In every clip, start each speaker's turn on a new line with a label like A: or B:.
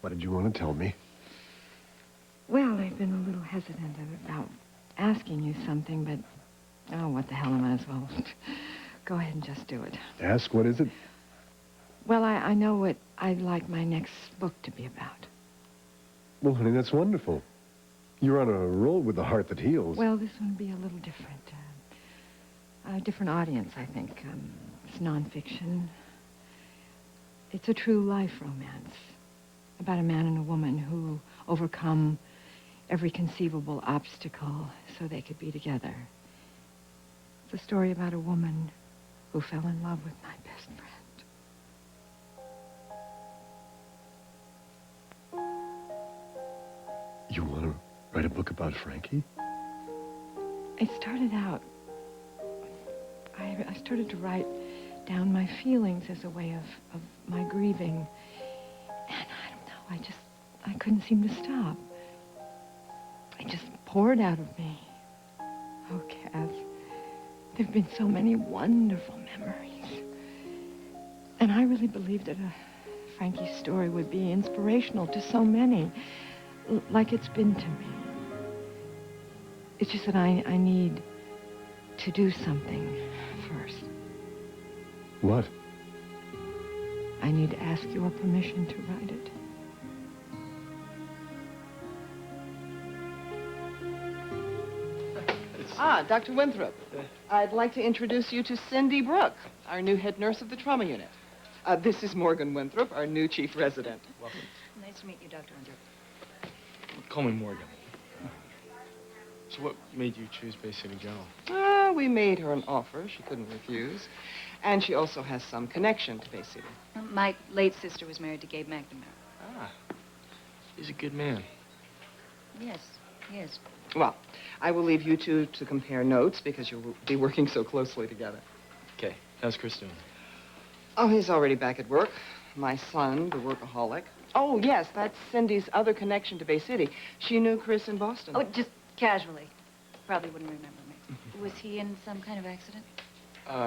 A: What did you want to tell me?
B: Well, I've been a little hesitant about asking you something, but... Oh, what the hell, I might as well go ahead and just do it.
A: Ask, what is it?
B: Well, I know what I'd like my next book to be about.
A: Well, honey, that's wonderful. You're on a roll with The Heart That Heals.
B: Well, this one would be a little different. A different audience, I think. It's nonfiction. It's a true life romance about a man and a woman who overcome every conceivable obstacle so they could be together. It's a story about a woman who fell in love with my best friend.
A: You want to write a book about Frankie?
B: It started out... I started to write down my feelings as a way of my grieving. And I don't know, I couldn't seem to stop. It just poured out of me. Oh, Cass, there have been so many wonderful memories. And I really believed that Frankie's story would be inspirational to so many, like it's been to me. It's just that I need to do something first.
A: What?
B: I need to ask your permission to write it.
C: Dr. Winthrop. I'd like to introduce you to Cindy Brook, our new head nurse of the trauma unit. This is Morgan Winthrop, our new chief resident.
D: Welcome. Nice to meet you, Dr. Winthrop.
E: Call me Morgan. So what made you choose Bay City General?
C: We made her an offer she couldn't refuse. And she also has some connection to Bay City.
D: My late sister was married to Gabe McNamara.
E: Ah, he's a good man.
D: Yes, he is.
C: Well, I will leave you two to compare notes because you'll be working so closely together.
E: Okay, how's Chris doing?
C: Oh, he's already back at work. My son, the workaholic. Oh, yes, that's Cindy's other connection to Bay City. She knew Chris in Boston.
D: Oh, just casually. Probably wouldn't remember me. Was he in some kind of accident?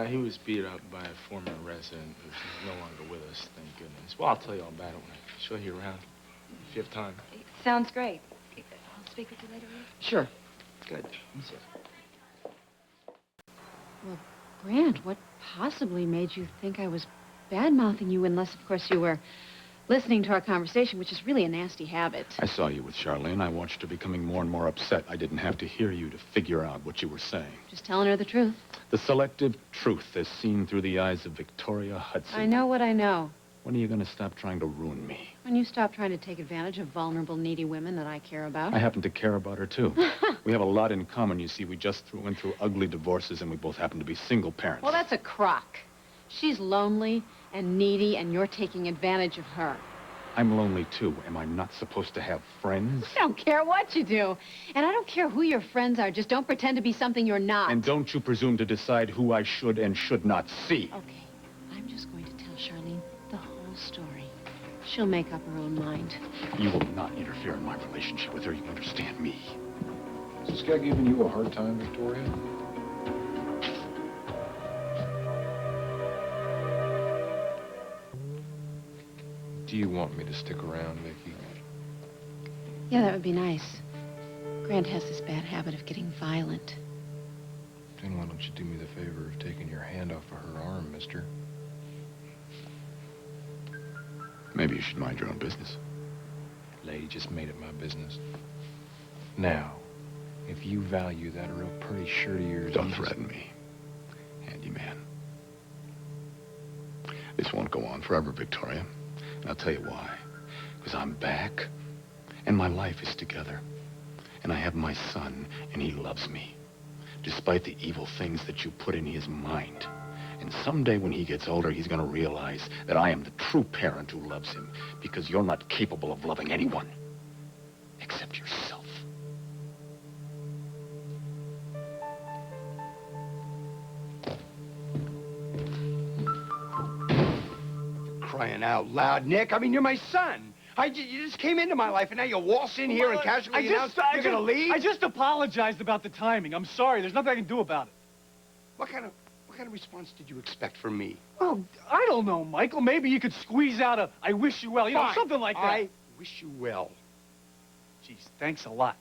E: He was beat up by a former resident who's no longer with us, thank goodness. Well, I'll tell you all about it when I show you around, if you have time.
D: Sounds great. I'll speak with you later, will you?
C: Sure. Good.
F: Well, Grant, what possibly made you think I was bad-mouthing you unless, of course, you were listening to our conversation, which is really a nasty habit.
G: I saw you with Charlene. I watched her becoming more and more upset. I didn't have to hear you to figure out what you were saying.
F: Just telling her the truth.
G: The selective truth is seen through the eyes of Victoria Hudson.
F: I know what I know.
G: When are you going to stop trying to ruin me?
F: When you stop trying to take advantage of vulnerable, needy women that I care about.
G: I happen to care about her, too. We have a lot in common, you see. We just went through ugly divorces, and we both happen to be single parents.
F: Well, that's a crock. She's lonely and needy, and you're taking advantage of her.
G: I'm lonely, too. Am I not supposed to have friends?
F: I don't care what you do. And I don't care who your friends are. Just don't pretend to be something you're not.
G: And don't you presume to decide who I should and should not see.
F: Okay. I'm just going to tell Charlene the whole story. She'll make up her own mind.
G: You will not interfere in my relationship with her. You understand me.
H: Is this guy giving you a hard time, Victoria? Do you want me to stick around, Vicky?
F: Yeah, that would be nice. Grant has this bad habit of getting violent.
H: Then why don't you do me the favor of taking your hand off of her arm, mister?
G: Maybe you should mind your own business.
H: Lady just made it my business. Now, if you value that real pretty shirt of yours...
G: Don't threaten me, handyman. This won't go on forever, Victoria. And I'll tell you why. Because I'm back, and my life is together. And I have my son, and he loves me. Despite the evil things that you put in his mind. And someday when he gets older, he's going to realize that I am the true parent who loves him. Because you're not capable of loving anyone. Except yourself.
I: Crying out loud, Nick. I mean, you're my son. You just came into my life, and now you waltz in here and casually announce you're going to leave?
J: I just apologized about the timing. I'm sorry. There's nothing I can do about it.
I: What kind of response did you expect from me?
J: Well, I don't know, Michael. Maybe you could squeeze out a I wish you well, you know, something like that.
I: I wish you well.
J: Geez, thanks a lot.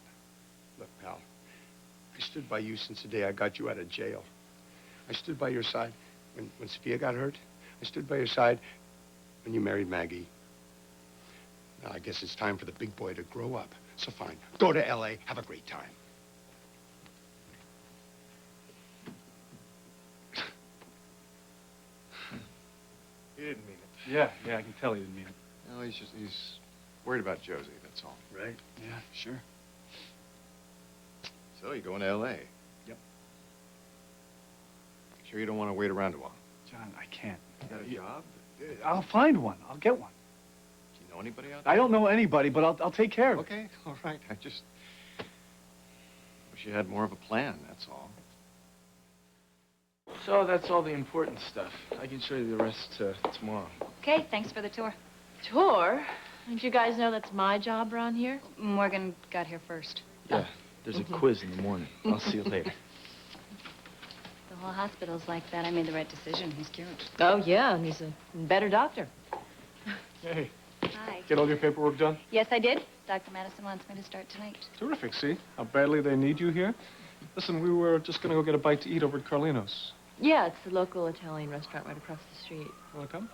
I: Look, pal, I stood by you since the day I got you out of jail. I stood by your side when Sophia got hurt. I stood by your side when you married Maggie. Now, I guess it's time for the big boy to grow up. So fine, go to L.A., have a great time.
H: He didn't mean it.
J: Yeah, I can tell he didn't mean it.
H: No, he's worried about Josie, that's all.
J: Right? Yeah, sure.
H: So, you going to L.A.?
J: Yep.
H: Sure you don't want to wait around a while?
J: John, I can't.
H: You got a job?
J: I'll find one. I'll get one.
H: Do you know anybody out there?
J: I don't know anybody, but I'll take care of it.
H: Okay, all right. I just wish you had more of a plan, that's all.
E: So that's all the important stuff. I can show you the rest tomorrow.
D: Okay, thanks for the tour.
K: Tour? Don't you guys know that's my job around here?
D: Morgan got here first.
E: Yeah, there's a quiz in the morning. I'll see you later.
D: The whole hospital's like that. I made the right decision. He's cured.
K: Oh, yeah, and he's a better doctor.
J: Hey,
D: Hi.
J: get all your paperwork done?
D: Yes, I did. Dr. Madison wants me to start tonight.
J: Terrific, see? How badly they need you here. Listen, we were just gonna go get a bite to eat over at Carlino's.
K: Yeah, it's the local Italian restaurant right across the street.
J: Wanna come?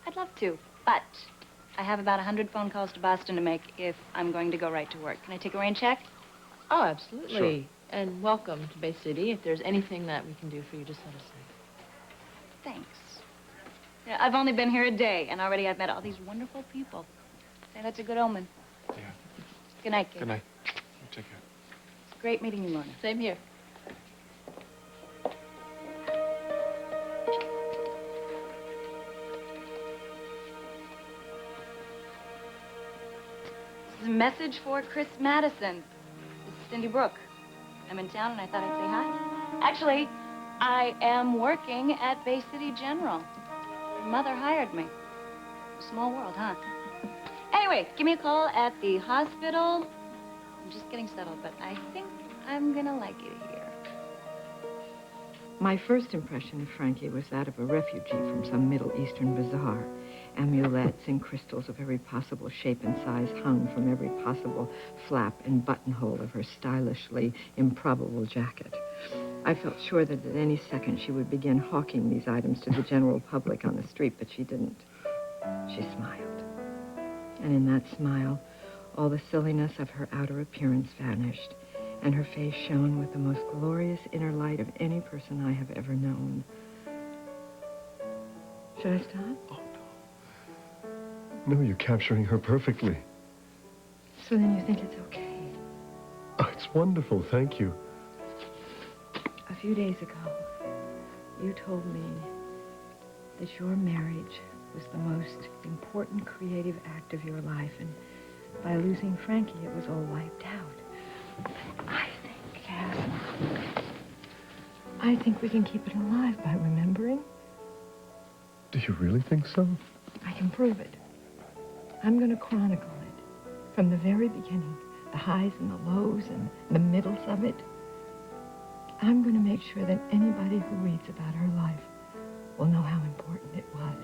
D: I'd love to, but I have about 100 phone calls to Boston to make if I'm going to go right to work. Can I take a rain check?
K: Oh, absolutely.
J: Sure.
K: And welcome to Bay City. If there's anything that we can do for you, just let us know.
D: Thanks. Yeah, I've only been here a day, and already I've met all these wonderful people. Say, that's a good omen.
J: Yeah.
D: Good night, kid.
J: Good night. Take care.
D: It's great meeting you, Lorna.
K: Same here.
D: This is a message for Chris Madison. This is Cindy Brook. I'm in town, and I thought I'd say hi. Actually, I am working at Bay City General. Your mother hired me. Small world, huh? Anyway, give me a call at the hospital. I'm just getting settled, but I think I'm gonna like it here.
B: My first impression of Frankie was that of a refugee from some Middle Eastern bazaar. Amulets and crystals of every possible shape and size hung from every possible flap and buttonhole of her stylishly improbable jacket. I felt sure that at any second she would begin hawking these items to the general public on the street, but she didn't. She smiled. And in that smile, all the silliness of her outer appearance vanished, and her face shone with the most glorious inner light of any person I have ever known. Should I stop?
A: Oh, no. No, you're capturing her perfectly.
B: So then you think it's okay?
A: Oh, it's wonderful, thank you.
B: A few days ago, you told me that your marriage was the most important creative act of your life, and by losing Frankie, it was all wiped out. I think, Cass, I think we can keep it alive by remembering.
A: Do you really think so?
B: I can prove it. I'm going to chronicle it from the very beginning, the highs and the lows and the middles of it. I'm going to make sure that anybody who reads about her life will know how important it was,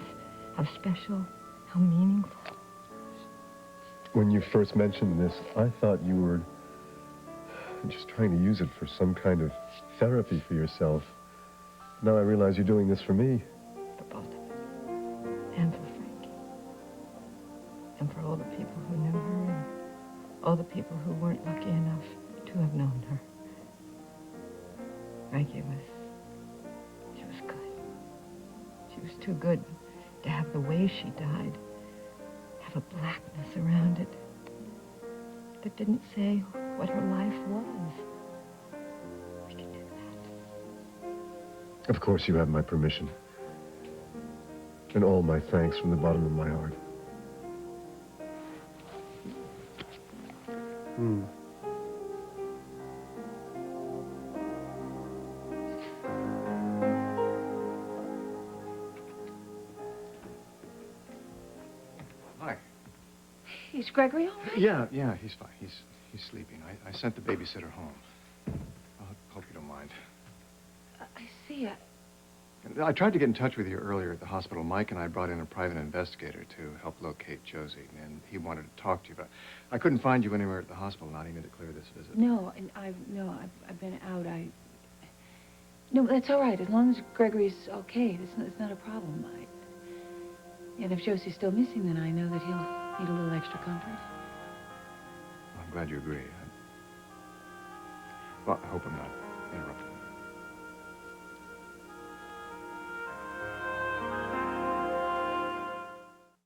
B: how special, how meaningful.
A: When you first mentioned this, I thought you were just trying to use it for some kind of therapy for yourself. Now I realize you're doing this for me.
B: For both of us. And for Frankie. And for all the people who knew her and all the people who weren't lucky enough to have known her. Frankie she was good. She was too good to have the way she died, have a blackness around it that didn't say what her life was. We can do that.
A: Of course you have my permission. And all my thanks from the bottom of my heart.
H: Hi.
K: Is Gregory all right?
H: Yeah, he's fine. He's sleeping. I sent the babysitter home. I hope you don't mind.
K: I see.
L: I tried to get in touch with you earlier at the hospital. Mike and I brought in a private investigator to help locate Josie, and he wanted to talk to you, but I couldn't find you anywhere at the hospital, not even to clear this visit.
B: No, I've been out. No, that's all right. As long as Gregory's okay, it's not a problem. And if Josie's still missing, then I know that he'll need a little extra comfort.
L: I'm glad you agree. Well, I hope I'm not